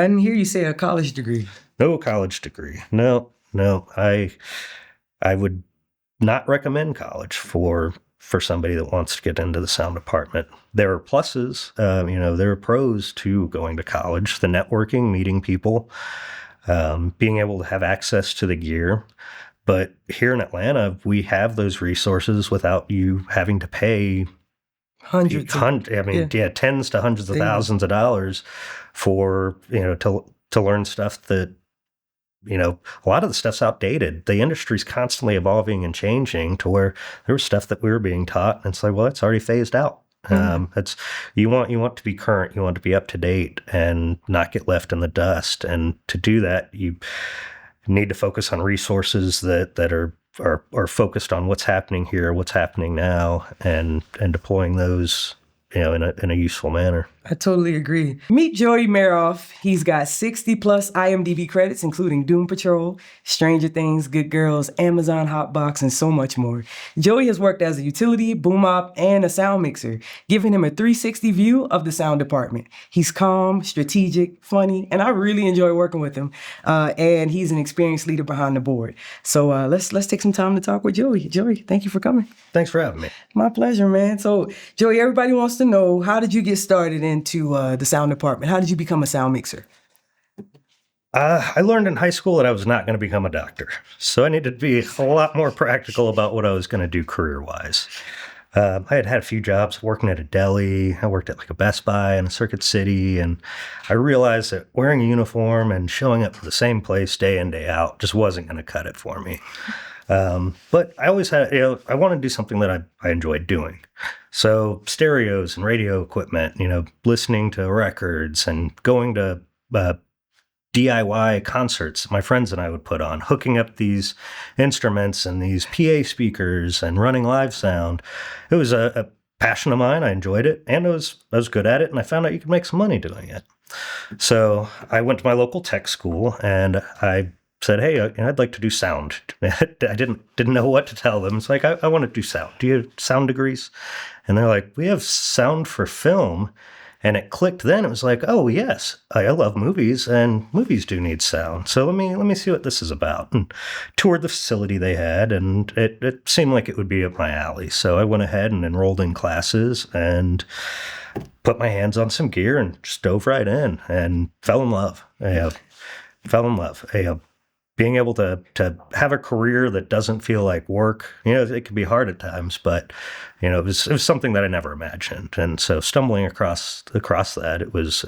I didn't hear you say a college degree. No college degree. No, no. I would not recommend college for somebody that wants to get into the sound department. There are pluses, there are pros to going to college, the networking, meeting people, being able to have access to the gear. But here in Atlanta, we have those resources without you having to pay Hundreds of, tens to hundreds of things. thousands of dollars for, to learn stuff that, a lot of the stuff's outdated. The industry's constantly evolving and changing to where there was stuff that we were being taught, and it's like, well, it's already phased out. It's you want to be current, you want to be up to date, and not get left in the dust. And to do that, you need to focus on resources that are focused on what's happening here, what's happening now, and deploying those, in a useful manner. I totally agree. Meet Joey Meyerhoff. He's got 60 plus IMDb credits, including Doom Patrol, Stranger Things, Good Girls, Amazon Hotbox, and so much more. Joey has worked as a utility, boom op, and a sound mixer, giving him a 360 view of the sound department. He's calm, strategic, funny, and I really enjoy working with him. And he's an experienced leader behind the board. So let's take some time to talk with Joey. Joey, thank you for coming. Thanks for having me. My pleasure, man. So, Joey, everybody wants to know, how did you get started into the sound department? How did you become a sound mixer? I learned in high school that I was not going to become a doctor. So I needed to be a lot more practical about what I was going to do career-wise. I had a few jobs working at a deli. I worked at like a Best Buy in Circuit City. And I realized that wearing a uniform and showing up to the same place day in, day out just wasn't going to cut it for me. But I always had, I wanted to do something that I enjoyed doing. So stereos and radio equipment, listening to records and going to DIY concerts my friends and I would put on, hooking up these instruments and these PA speakers and running live sound. It was a passion of mine. I enjoyed it, and I was good at it, and I found out you could make some money doing it. So I went to my local tech school, and I said, hey, I'd like to do sound. I didn't know what to tell them. It's like, I want to do sound. Do you have sound degrees? And they're like, we have sound for film. And it clicked then. It was like, oh, yes, I love movies, and movies do need sound. So let me see what this is about. And toured the facility they had, and it seemed like it would be up my alley. So I went ahead and enrolled in classes and put my hands on some gear and just dove right in and fell in love. Being able to have a career that doesn't feel like work, it can be hard at times, but it was something that I never imagined, and so stumbling across that, it was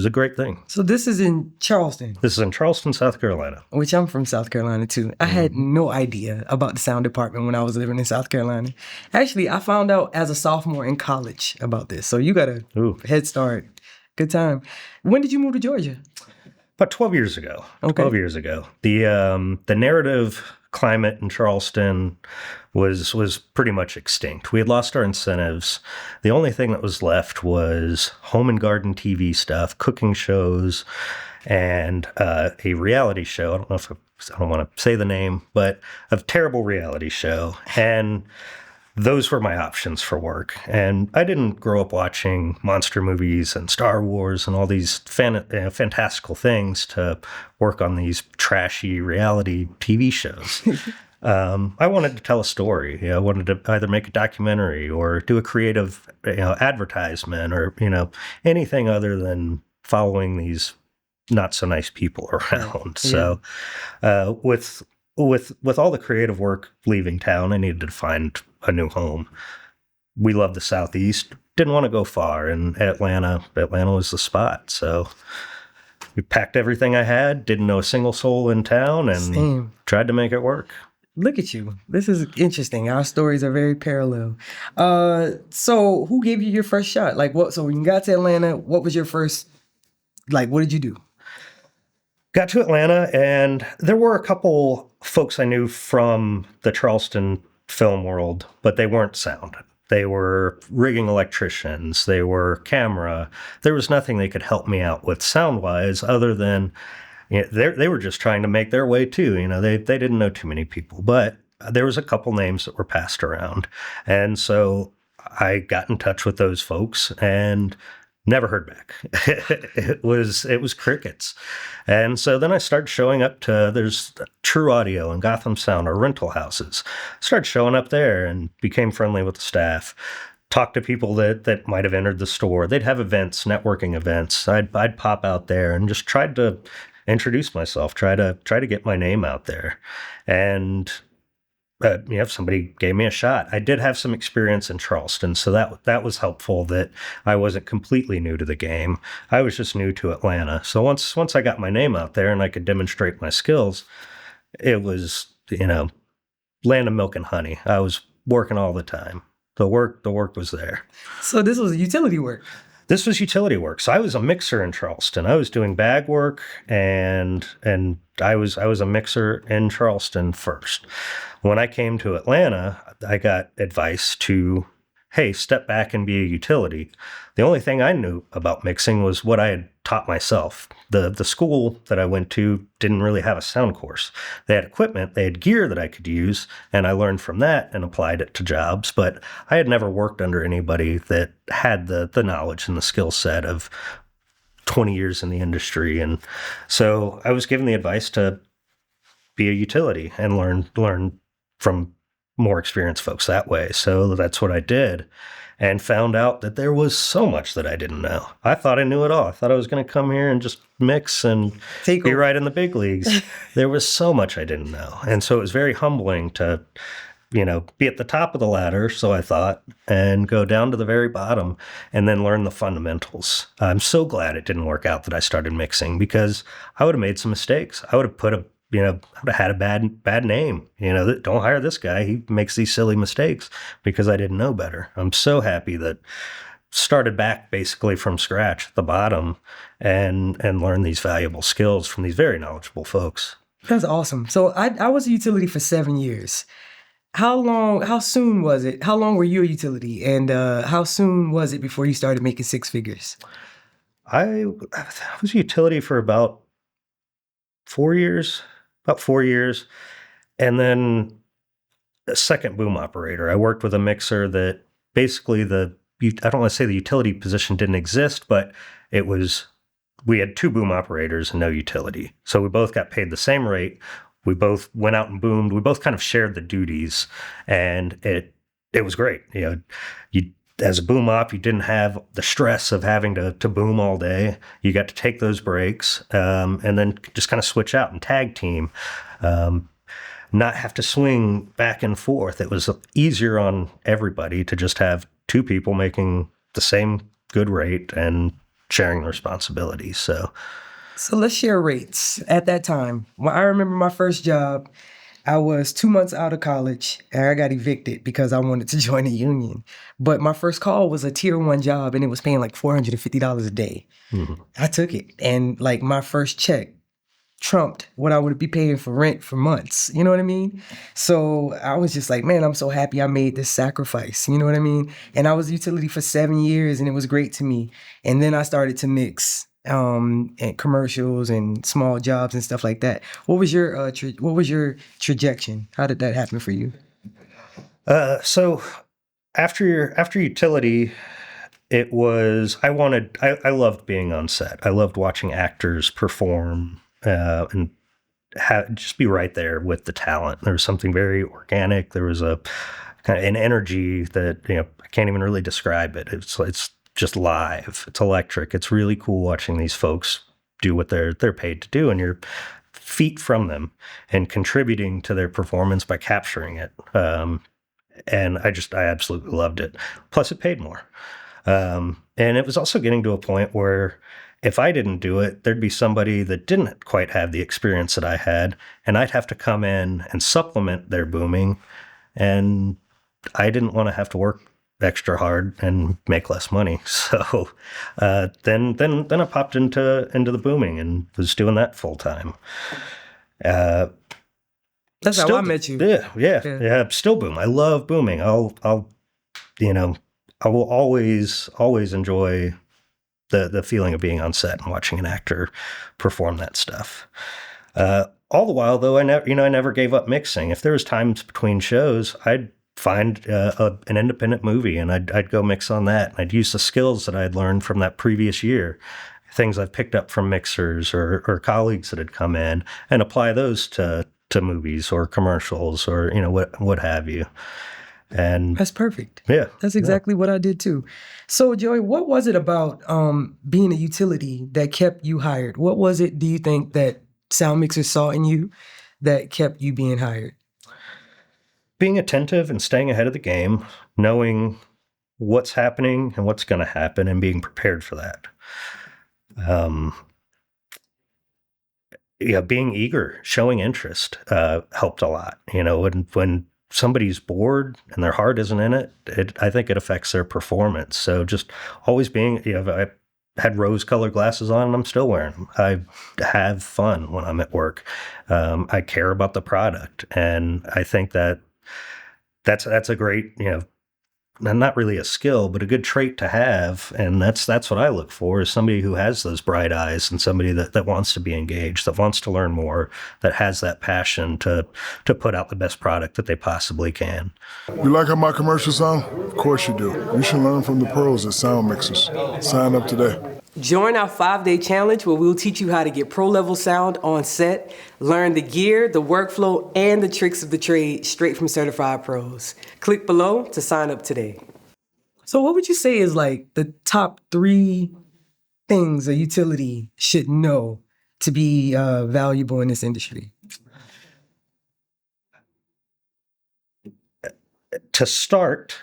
a great thing. So this is in Charleston. This is in Charleston, South Carolina, which I'm from South Carolina too. I had no idea about the sound department when I was living in South Carolina. Actually, I found out as a sophomore in college about this. So you got a head start. Good time. When did you move to Georgia? About 12 years ago. Okay. 12 years ago. The narrative climate in Charleston was pretty much extinct. We had lost our incentives. The only thing that was left was home and garden TV stuff, cooking shows, and a reality show. I don't want to say the name, but a terrible reality show. And those were my options for work. And I didn't grow up watching monster movies and Star Wars and all these fantastical things to work on these trashy reality TV shows. I wanted to tell a story. I wanted to either make a documentary or do a creative advertisement or anything other than following these not so nice people around. So with all the creative work leaving town, I needed to find a new home. We love the Southeast. Didn't want to go far, and Atlanta was the spot. So we packed everything I had, didn't know a single soul in town, and tried to make it work. Look at you. This is interesting. Our stories are very parallel. So who gave you your first shot? So when you got to Atlanta, what was your first, what did you do? Got to Atlanta, and there were a couple folks I knew from the Charleston film world, but they weren't sound. They were rigging electricians. They were camera. There was nothing they could help me out with sound-wise other than they were just trying to make their way too. They didn't know too many people, but there was a couple names that were passed around. And so I got in touch with those folks and Never heard back. It was crickets. And so then I started showing up to, there's True Audio and Gotham Sound, or rental houses. Started showing up there and became friendly with the staff. Talked to people that might have entered the store. They'd have events, networking events. I'd pop out there and just tried to introduce myself, try to get my name out there. And if somebody gave me a shot. I did have some experience in Charleston, so that was helpful, that I wasn't completely new to the game. I was just new to Atlanta. So once I got my name out there and I could demonstrate my skills, it was, land of milk and honey. I was working all the time. The work was there. So this was utility work. This was utility work. So I was a mixer in Charleston. I was doing bag work, and I was a mixer in Charleston first. When I came to Atlanta, I got advice to, hey, step back and be a utility. The only thing I knew about mixing was what I had taught myself. The school that I went to didn't really have a sound course. They had equipment, they had gear that I could use, and I learned from that and applied it to jobs. But I had never worked under anybody that had the knowledge and the skill set of 20 years in the industry. And so I was given the advice to be a utility and learn from more experienced folks that way. So that's what I did, and found out that there was so much that I didn't know. I thought I knew it all. I thought I was going to come here and just mix and be right in the big leagues. There was so much I didn't know. And so it was very humbling to, be at the top of the ladder, so I thought, and go down to the very bottom and then learn the fundamentals. I'm so glad it didn't work out that I started mixing, because I would have made some mistakes. I would have I would have had a bad name. Don't hire this guy. He makes these silly mistakes, because I didn't know better. I'm so happy that started back basically from scratch at the bottom and learned these valuable skills from these very knowledgeable folks. That's awesome. So I was a utility for 7 years. How soon was it? How long were you a utility? And how soon was it before you started making six figures? I was a utility for about 4 years. And then a second boom operator. I worked with a mixer that basically I don't want to say the utility position didn't exist, but we had two boom operators and no utility. So we both got paid the same rate. We both went out and boomed. We both kind of shared the duties, and it was great. As a boom op, you didn't have the stress of having to boom all day. You got to take those breaks, and then just kind of switch out and tag team, not have to swing back and forth. It was easier on everybody to just have two people making the same good rate and sharing the responsibilities. So let's share rates. At that time, when I remember my first job, I was 2 months out of college, and I got evicted because I wanted to join a union. But my first call was a tier 1 job, and it was paying like $450 a day. Mm-hmm. I took it, and like my first check trumped what I would be paying for rent for months. You know what I mean? So I was just like, man, I'm so happy I made this sacrifice. You know what I mean? And I was a utility for 7 years, and it was great to me. And then I started to mix and commercials and small jobs and stuff like that. What was your trajectory? How did that happen for you? So after utility, it was, I loved being on set. I loved watching actors perform, and just be right there with the talent. There was something very organic. There was a kind of an energy that, I can't even really describe it. It's just live. It's electric. It's really cool watching these folks do what they're paid to do, and you're feet from them and contributing to their performance by capturing it. And I absolutely loved it. Plus it paid more. And it was also getting to a point where if I didn't do it, there'd be somebody that didn't quite have the experience that I had, and I'd have to come in and supplement their booming. And I didn't want to have to work extra hard and make less money. So then I popped into the booming and was doing that full time. That's how I met you. Yeah. Still boom. I I will always enjoy the feeling of being on set and watching an actor perform that stuff. All the while, though, I never gave up mixing. If there was times between shows, I'd find an independent movie, and I'd go mix on that. And I'd use the skills that I'd learned from that previous year, things I've picked up from mixers or colleagues that had come in, and apply those to movies or commercials or what have you. And That's perfect. yeah, That's exactly what I did too. So, Joey, what was it about being a utility that kept you hired? What was it, do you think, that sound mixers saw in you that kept you being hired? being attentive and staying ahead of the game, knowing what's happening and what's going to happen, and being prepared for that. Being eager, showing interest helped a lot. When somebody's bored and their heart isn't in it, I think it affects their performance. So just always being, I had rose-colored glasses on and I'm still wearing them. I have fun when I'm at work. I care about the product, and I think that's a great, not really a skill, but a good trait to have. And that's what I look for, is somebody who has those bright eyes, and somebody that wants to be engaged, that wants to learn more, that has that passion to put out the best product that they possibly can. You like how my commercials sound? Of course you do. You should learn from the pros at Sound Mixers. Sign up today. Join our 5-day challenge where we'll teach you how to get pro-level sound on set, learn the gear, the workflow, and the tricks of the trade straight from certified pros. Click below to sign up today. So what would you say is like the top 3 things a utility should know to be valuable in this industry? To start,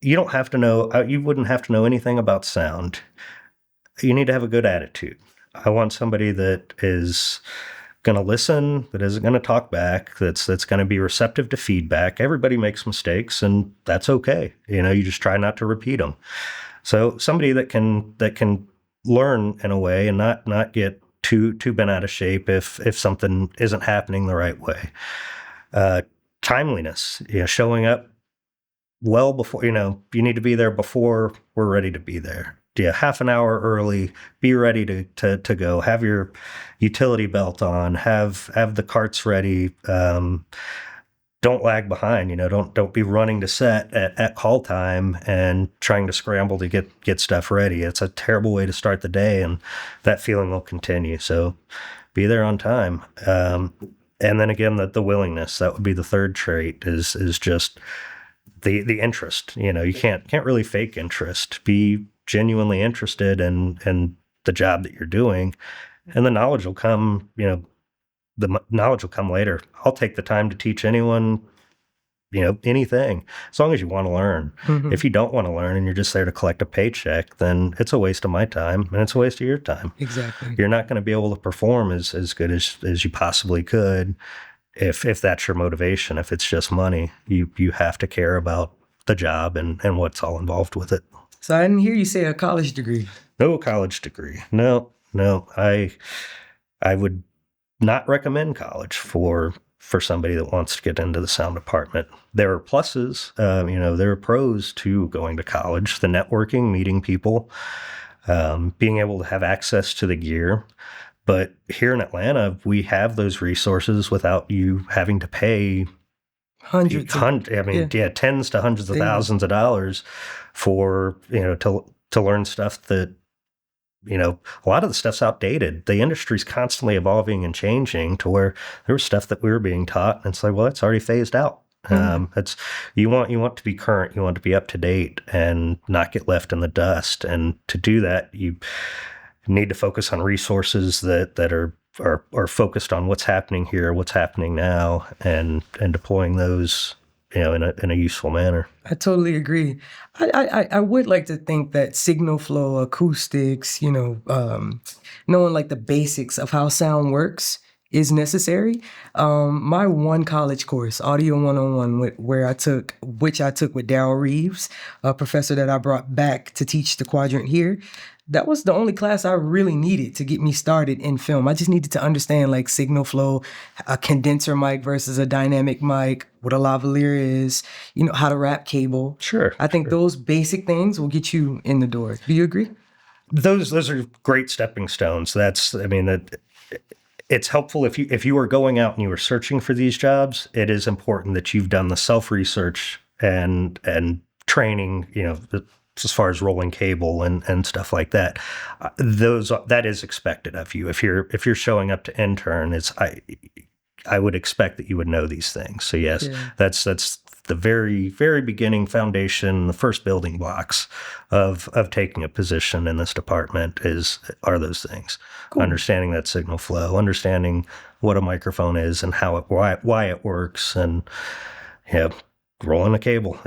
you don't have to know, you wouldn't have to know anything about sound. You need to have a good attitude. I want somebody that is going to listen, that isn't going to talk back, that's going to be receptive to feedback. Everybody makes mistakes, and that's okay. You just try not to repeat them. So somebody that can learn in a way and not get too bent out of shape if something isn't happening the right way. Timeliness, showing up well before, you need to be there before we're ready to be there. Half an hour early, be ready to go, have your utility belt on, have the carts ready. Don't lag behind, don't be running to set at call time and trying to scramble to get stuff ready. It's a terrible way to start the day, and that feeling will continue. So be there on time. And then again, the willingness, that would be the third trait, is just the interest. You can't really fake interest. Be genuinely interested in the job that you're doing, and the knowledge will come. The knowledge will come later. I'll take the time to teach anyone, anything, as long as you want to learn. Mm-hmm. If you don't want to learn and you're just there to collect a paycheck, then it's a waste of my time and it's a waste of your time. Exactly. You're not going to be able to perform as good as you possibly could if that's your motivation. If it's just money, you have to care about the job and what's all involved with it. So I didn't hear you say a college degree. No college degree. No. I would not recommend college for somebody that wants to get into the sound department. There are pluses, there are pros to going to college: the networking, meeting people, being able to have access to the gear. But here in Atlanta, we have those resources without you having to pay tens to hundreds of thousands of dollars for, to learn stuff that, a lot of the stuff's outdated. The industry's constantly evolving and changing to where there was stuff that we were being taught, and it's like, well, it's already phased out. It's you want to be current, you want to be up to date and not get left in the dust. And to do that, you need to focus on resources that are focused on what's happening here, what's happening now, and deploying those, in a useful manner. I totally agree. I would like to think that signal flow, acoustics, knowing like the basics of how sound works is necessary. My one college course, Audio 101, which I took with Darryl Reeves, a professor that I brought back to teach the quadrant here. That was the only class I really needed to get me started in film. I just needed to understand like signal flow, a condenser mic versus a dynamic mic, what a lavalier is, how to wrap cable. Sure. I think those basic things will get you in the door. Do you agree? Those are great stepping stones. It's helpful if you are going out and you are searching for these jobs. It is important that you've done the self-research and training, as far as rolling cable and stuff like that, that is expected of you. If you're showing up to intern, I would expect that you would know these things. So yes, that's the very, very beginning foundation, the first building blocks of taking a position in this department are those things. Cool. Understanding that signal flow, understanding what a microphone is and why it works, and rolling a cable.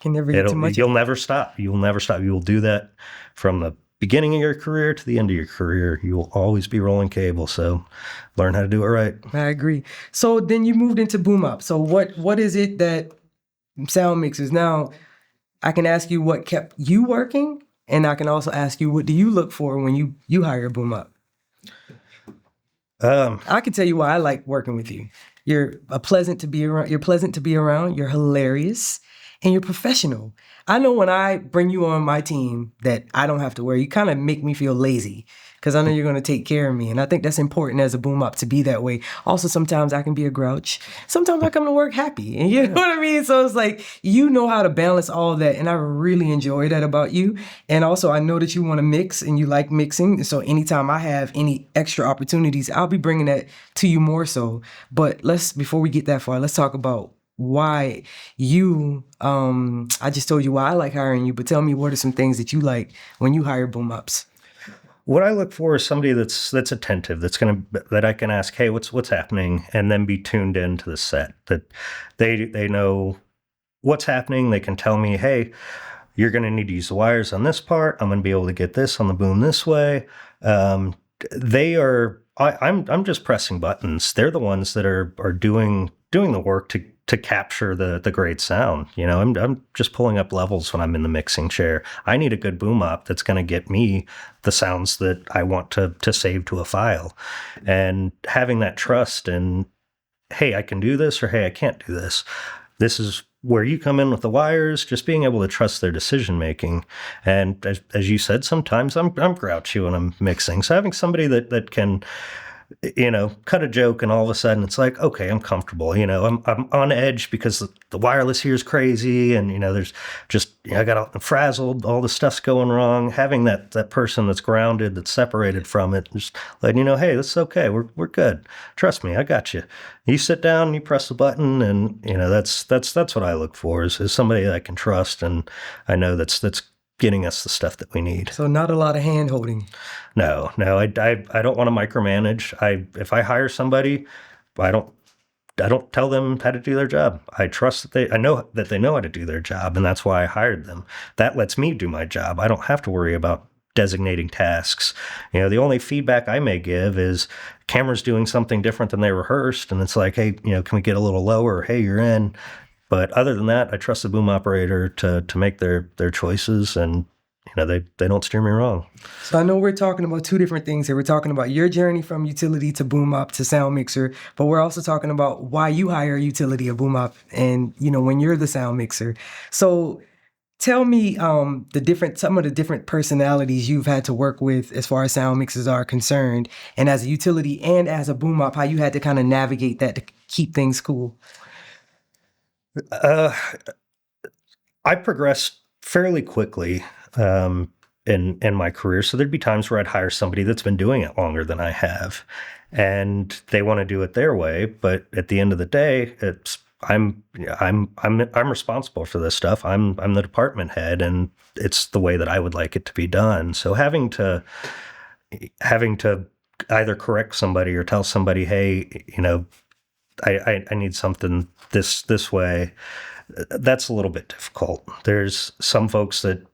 Can never get too much. You'll never stop. You'll never stop. You will do that from the beginning of your career to the end of your career. You will always be rolling cable. So learn how to do it right. I agree. So then you moved into boom up. So what is it that sound mixers? Now, I can ask you what kept you working, and I can also ask you what do you look for when you hire a boom up? I can tell you why I like working with you. You're pleasant to be around. You're pleasant to be around. You're hilarious. And you're professional. I know when I bring you on my team that I don't have to worry. You kind of make me feel lazy because I know you're going to take care of me. And I think that's important as a boom up to be that way. Also, sometimes I can be a grouch. Sometimes I come to work happy. And you know what I mean? So it's like, you know how to balance all of that. And I really enjoy that about you. And also, I know that you want to mix and you like mixing. And so anytime I have any extra opportunities, I'll be bringing that to you more so. But before we get that far, let's talk about why you, I just told you why I like hiring you, but tell me what are some things that you like when you hire boom ups? What I look for is somebody that's attentive, that I can ask, hey, what's happening, and then be tuned into the set, that they know what's happening. They can tell me, hey, you're going to need to use the wires on this part. I'm going to be able to get this on the boom this way. I'm just pressing buttons. They're the ones that are doing the work to capture the great sound. I'm just pulling up levels when I'm in the mixing chair. I need a good boom up that's going to get me the sounds that I want to save to a file. And having that trust in, hey, I can do this, or hey, I can't do this. This is where you come in with the wires, just being able to trust their decision making. And as you said, sometimes I'm grouchy when I'm mixing. So having somebody that can cut a joke, and all of a sudden it's like, okay, I'm comfortable. I'm on edge because the wireless here is crazy, and there's just I got all frazzled, all the stuff's going wrong. Having that person that's grounded, that's separated from it, just letting hey, this is okay, we're good. Trust me, I got you. You sit down, you press the button, and that's what I look for is somebody that I can trust, and I know that's getting us the stuff that we need. So not a lot of hand holding. No, I don't want to micromanage. If I hire somebody, I don't tell them how to do their job. I trust I know that they know how to do their job, and that's why I hired them. That lets me do my job. I don't have to worry about designating tasks. The only feedback I may give is camera's doing something different than they rehearsed, and it's like, hey, can we get a little lower? Hey, you're in. But other than that, I trust the boom operator to make their choices, and they don't steer me wrong. So I know we're talking about two different things here. We're talking about your journey from utility to boom up to sound mixer, but we're also talking about why you hire a utility or boom up, and when you're the sound mixer. So tell me some of the different personalities you've had to work with as far as sound mixers are concerned, and as a utility and as a boom up, how you had to kind of navigate that to keep things cool. I progressed fairly quickly in my career. So there'd be times where I'd hire somebody that's been doing it longer than I have, and they want to do it their way. But at the end of the day, I'm responsible for this stuff. I'm the department head, and it's the way that I would like it to be done. So having to either correct somebody or tell somebody, hey, I need something this way, that's a little bit difficult. There's some folks that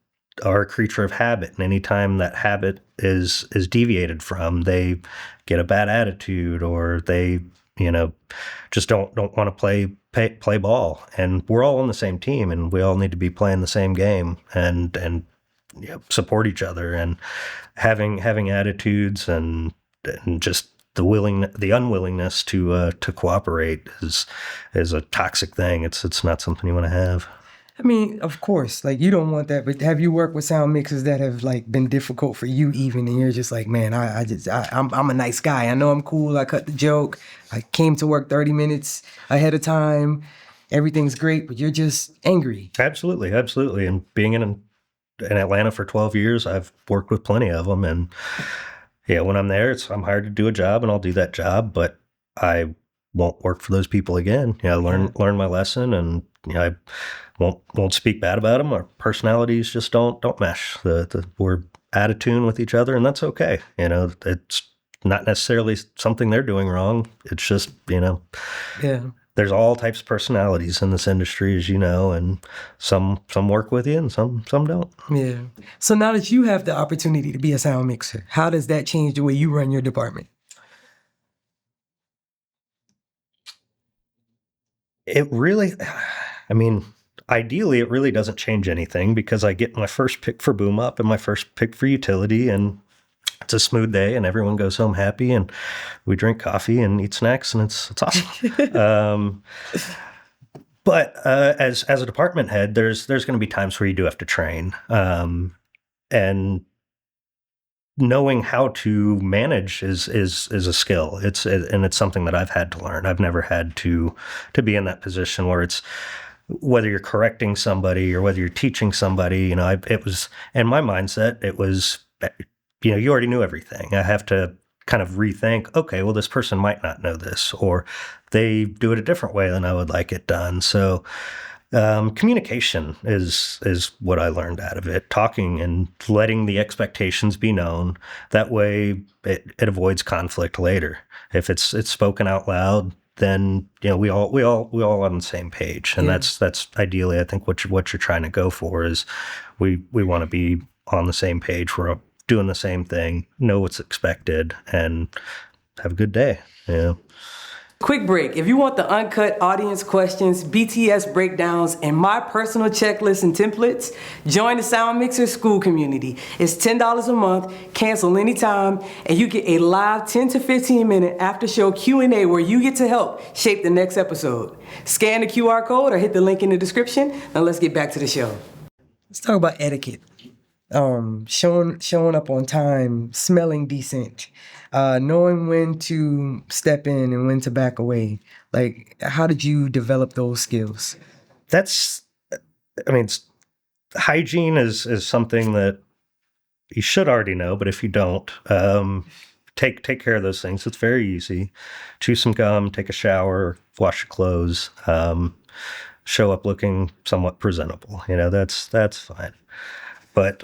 are a creature of habit, and anytime that habit is deviated from, they get a bad attitude, or they just don't want to play ball. And we're all on the same team, and we all need to be playing the same game and support each other. And having attitudes and just the unwillingness to cooperate is a toxic thing. It's not something you want to have. I mean, of course, you don't want that, but have you worked with sound mixers that have been difficult for you even, and you're just like, man, I'm a nice guy. I know I'm cool. I cut the joke. I came to work 30 minutes ahead of time. everything's great, but you're just angry. Absolutely, absolutely. And being in Atlanta for 12 years, I've worked with plenty of them. And yeah, when I'm there, I'm hired to do a job, and I'll do that job, but I won't work for those people again. Learn my lesson, and I won't speak bad about them. Our personalities just don't mesh. We're out of tune with each other, and that's okay. It's not necessarily something they're doing wrong. It's just Yeah. there's all types of personalities in this industry, as you know, and some work with you and some don't. Yeah. So now that you have the opportunity to be a sound mixer, how does that change the way you run your department? It really, I mean, ideally, it really doesn't change anything because I get my first pick for boom up and my first pick for utility, and it's a smooth day, and everyone goes home happy, and we drink coffee and eat snacks, and it's awesome. But as a department head, there's going to be times where you do have to train, and knowing how to manage is a skill. It's something that I've had to learn. I've never had to be in that position where it's whether you're correcting somebody or whether you're teaching somebody. It was in my mindset. It was you already knew everything. I have to kind of rethink. Okay, well, this person might not know this, or they do it a different way than I would like it done. So. Communication is what I learned out of it. Talking and letting the expectations be known. That way, it avoids conflict later. If it's spoken out loud, then we all on the same page, and that's ideally, I think, what you're trying to go for is we want to be on the same page. We're doing the same thing, know what's expected, and have a good day. Yeah. Quick break. If you want the uncut audience questions, BTS breakdowns, and my personal checklist and templates, join the Sound Mixer School community. It's $10 a month, cancel anytime, and you get a live 10 to 15 minute after show Q&A where you get to help shape the next episode. Scan the QR code or hit the link in the description. Now let's get back to the show. Let's talk about etiquette. Showing up on time, smelling decent, knowing when to step in and when to back away. Like, how did you develop those skills? Hygiene is something that you should already know, but if you don't, take care of those things. It's very easy. Chew some gum, take a shower, wash your clothes, show up looking somewhat presentable. That's fine. But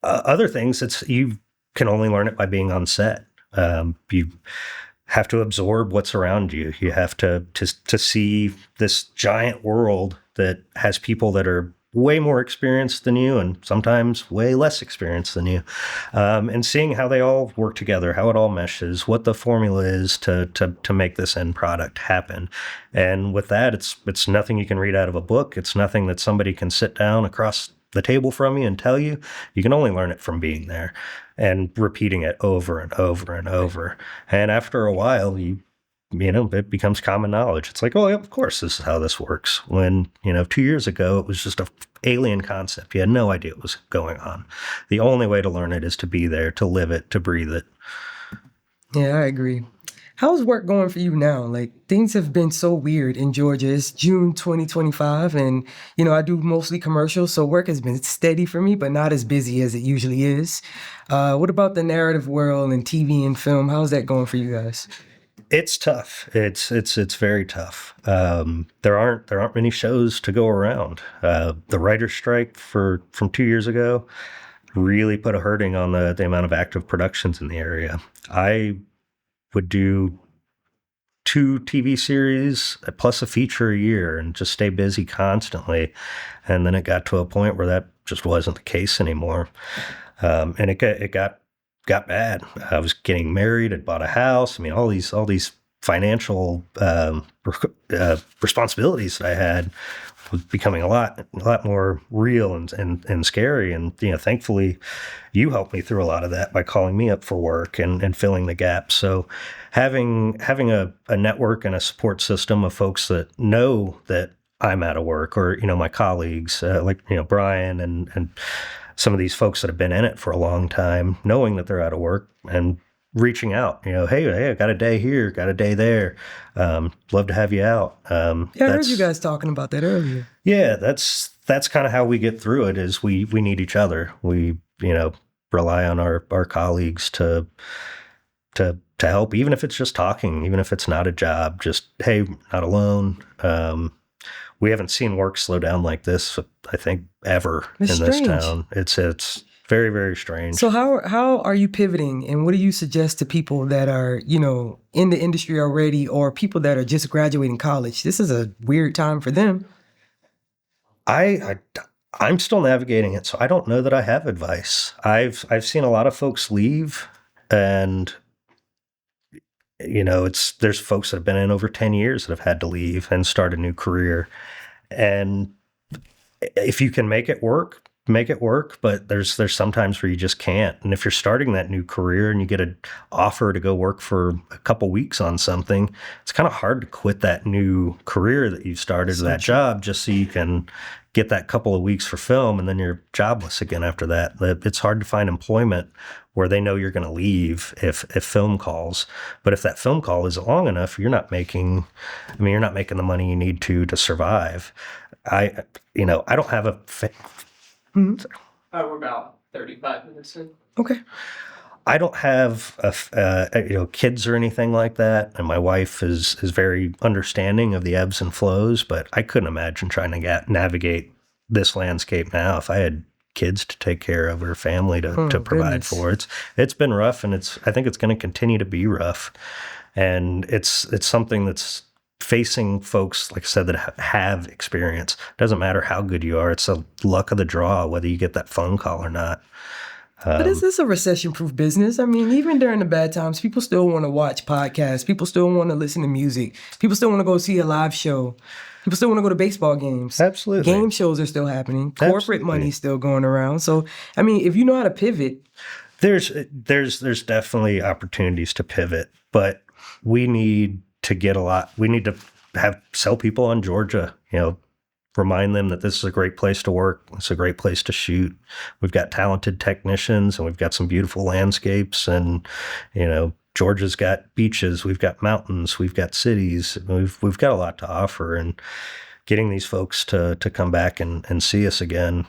other things, you can only learn it by being on set. You have to absorb what's around you. You have to see this giant world that has people that are way more experienced than you and sometimes way less experienced than you, and seeing how they all work together, how it all meshes, what the formula is to make this end product happen. And with that, it's nothing you can read out of a book. It's nothing that somebody can sit down across the table from you and tell you. You can only learn it from being there and repeating it over and over and over. And after a while, it becomes common knowledge. It's like, oh, yeah, of course, this is how this works. When, 2 years ago, it was just an alien concept. You had no idea what was going on. The only way to learn it is to be there, to live it, to breathe it. Yeah, I agree. How's work going for you now? Like, things have been so weird in Georgia. It's June 2025, and, I do mostly commercials, so work has been steady for me, but not as busy as it usually is. What about the narrative world and TV and film? How's that going for you guys? It's tough. It's very tough. There aren't many shows to go around. The writer's strike from 2 years ago really put a hurting on the amount of active productions in the area. I would do 2 TV series plus a feature a year and just stay busy constantly. And then it got to a point where that just wasn't the case anymore. And it got bad. I was getting married. I'd bought a house. All these financial responsibilities that I had was becoming a lot more real and scary. And thankfully, you helped me through a lot of that by calling me up for work and filling the gap. So having a network and a support system of folks that know that I'm out of work, or my colleagues like Brian and some of these folks that have been in it for a long time, knowing that they're out of work and reaching out, hey, I got a day here, got a day there. Love to have you out. Yeah, I heard you guys talking about that earlier. Yeah, that's kind of how we get through it is we need each other. We, rely on our colleagues to help, even if it's just talking, even if it's not a job, just, hey, not alone. We haven't seen work slow down like this, I think, ever It's in strange. this town. It's very, very strange. So how are you pivoting, and what do you suggest to people that are, in the industry already, or people that are just graduating college? This is a weird time for them. I'm still navigating it, so I don't know that I have advice. I've seen a lot of folks leave, and there's folks that have been in over 10 years that have had to leave and start a new career. And if you can make it work, but there's sometimes where you just can't. And if you're starting that new career and you get an offer to go work for a couple weeks on something, it's kind of hard to quit that new career that you've started, that job, just so you can get that couple of weeks for film, and then you're jobless again after that. It's hard to find employment where they know you're going to leave if film calls. But if that film call isn't long enough, you're not making the money you need to survive. I don't have a... We're about 35 minutes in. Okay. I don't have kids or anything like that, and my wife is very understanding of the ebbs and flows. But I couldn't imagine trying to navigate this landscape now if I had kids to take care of or family to provide for. It's been rough, and I think it's going to continue to be rough, and it's something that's facing folks, like I said, that have experience. It doesn't matter how good you are; it's a luck of the draw whether you get that phone call or not. But is this a recession-proof business? I mean, even during the bad times, people still want to watch podcasts. People still want to listen to music. People still want to go see a live show. People still want to go to baseball games. Absolutely. Game shows are still happening. Corporate money's still going around. So, I mean, if you know how to pivot. There's definitely opportunities to pivot, but we need to sell people on Georgia, remind them that this is a great place to work. It's a great place to shoot. We've got talented technicians, and we've got some beautiful landscapes, and, Georgia's got beaches, we've got mountains, we've got cities, we've got a lot to offer, and getting these folks to come back and see us again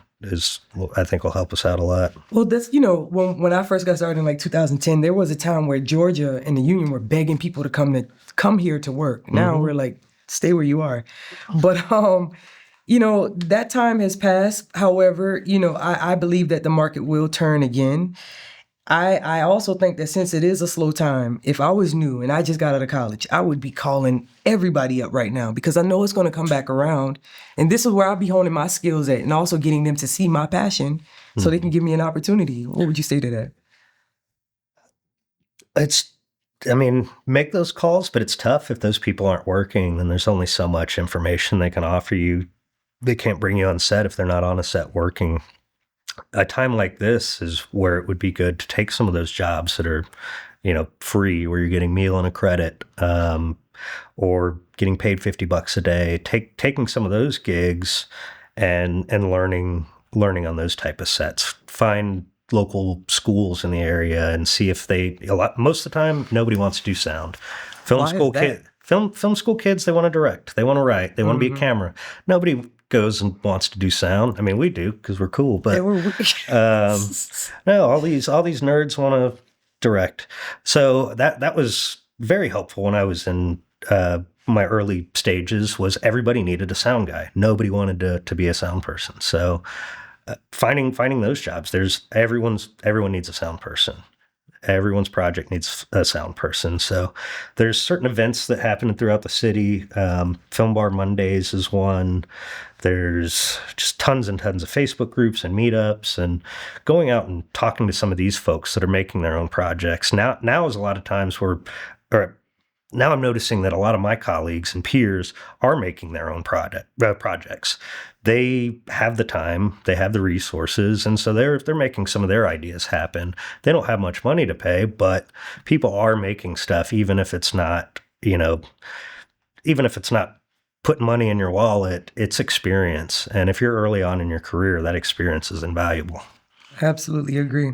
I think will help us out a lot. Well, that's, when I first got started in like 2010, there was a time where Georgia and the union were begging people to come here to work. Now we're like, stay where you are. But, that time has passed. However, I believe that the market will turn again. I also think that since it is a slow time, if I was new and I just got out of college, I would be calling everybody up right now because I know it's going to come back around. And this is where I'll be honing my skills at, and also getting them to see my passion so they can give me an opportunity. What would you say to that? Make those calls, but it's tough if those people aren't working, and there's only so much information they can offer you. They can't bring you on set if they're not on a set working. A time like this is where it would be good to take some of those jobs that are, free, where you're getting meal and a credit, or getting paid $50 a day. Taking some of those gigs and learning on those type of sets. Find local schools in the area and see if most of the time nobody wants to do sound. Film school kids, they want to direct, they want to write, they want to be a camera. Nobody goes and wants to do sound. I mean, we do because we're cool, but no, all these nerds want to direct. So that was very helpful when I was in my early stages. Was everybody needed a sound guy? Nobody wanted to be a sound person. So finding those jobs. Everyone needs a sound person. Everyone's project needs a sound person. So there's certain events that happen throughout the city. Film Bar Mondays is one. There's just tons and tons of Facebook groups and meetups, and going out and talking to some of these folks that are making their own projects. Now is a lot of times now I'm noticing that a lot of my colleagues and peers are making their own projects. They have the time, they have the resources, and so they're making some of their ideas happen. They don't have much money to pay, but people are making stuff, even if it's not, putting money in your wallet. It's experience, and if you're early on in your career, that experience is invaluable. Absolutely agree.